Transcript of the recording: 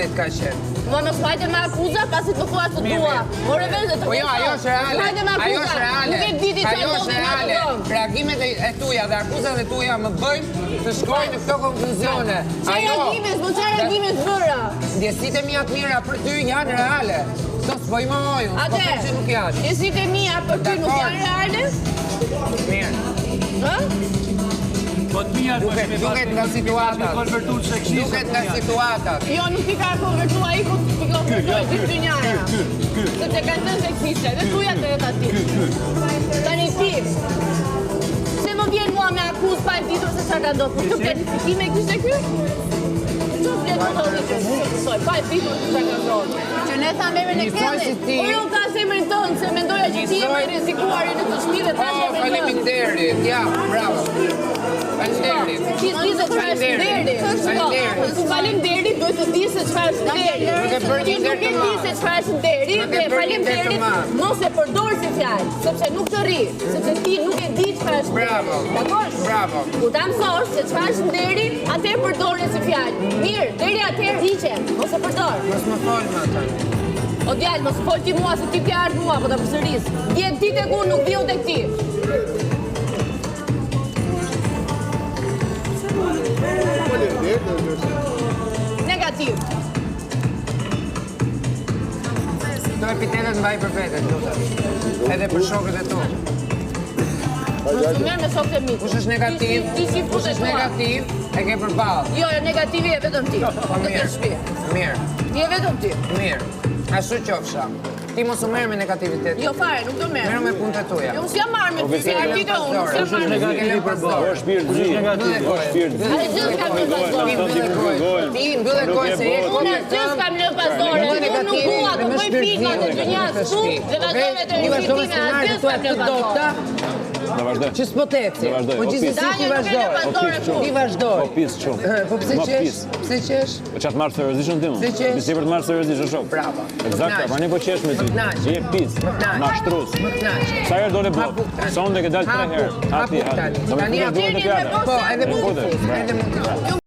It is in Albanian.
fundit ka qenë. Ma mos fajte me akuza, pasi të thua të tua. More veze të Po jo, ajo është reale. Ajo është reale. Nuk e diti që ajo është reale. Reagimet e tuja dhe akuzat e tuja më bëjnë të shkojnë në këto konkluzione. Çfarë reagimes, po çfarë reagimes bëra? Ndjesitë mia të mira për ty janë reale. Sot s'po i mohojun, po që nuk janë. Ndjesitë mia për ty nuk janë reale? Mirë. Hë? Po të mija Duket nga situatat. Duket nga situatat. Jo, nuk ti ka konvertu ai, ku ti konvertoj ti të njëra. Sepse kanë thënë seksiste, dhe tuja të jetë aty. Tani ti, se më vjen mua me akuzë pa e ditur se çfarë ka ndodhur, për këtë planifikime kishte ky? Ço vjen të thotë që mësoj, pa e ditur se çfarë ka ndodhur. Që ne tha merren e kellit. Po jo ka zemrin tonë, se mendoja që ti je më i rrezikuar në të shtëpi dhe thashë me Faleminderit. Ja, bravo. Faleminderit. Ti di se çfarë është deri. Faleminderit, duhet të di se çfarë është deri. Ti nuk e di se çfarë është deri, dhe faleminderit mos e përdor si fjalë, sepse nuk të rri, sepse ti nuk e di çfarë është. Bravo. Dakor? Bravo. Kur ta mësosh se çfarë është deri, atëherë përdorë si fjalë. Mirë, deri atëherë hiqe, mos e përdor. Mos më fol më atë. O djalë, mos fol ti mua se ti ke ardhur mua, po ta përsëris. Vjen ti tek unë, nuk viu tek ti. Negativ. Këto epitetet mbaj për vete, lutem. Edhe për shokët e tu. Mos merr me shokët e mi. Kush është negativ? Kush është negativ? E ke përballë. Jo, negativi e vetëm ti. Po mirë. Mirë. Ti e vetëm ti. Mirë. Ashtu qofsha. Ti mos u merr me negativitet. Jo fare, nuk do merr. Merr me punët tuaja. Jo, s'jam marrë me ty, ti do, unë s'jam marrë me ty. Negativ përballë. Është shpirt zi. Është shpirt zi. Ai gjithë kam në pasdore. Ti mbyllë gojën se je Unë gjithë kam në pasdore. Unë nuk dua të bëj pika të gjënjas tu dhe vazhdoj të rifitime atë gjithë kam në pasdore. Do vazhdoj. Që s'po teci. Po gjithsesi ti vazhdoj. Ti vazhdoj. Po pis shumë. Po pse qesh? Pse qesh? Po çat marr seriozisht ti më. Pse qesh? Pse për të marr seriozisht shok. Bravo. Eksakt, po ne po qesh me ty. Je pis. Mashtrus. Sa herë do le bot. Sonde që dal 3 herë. Hati. Tani Do të po edhe mund të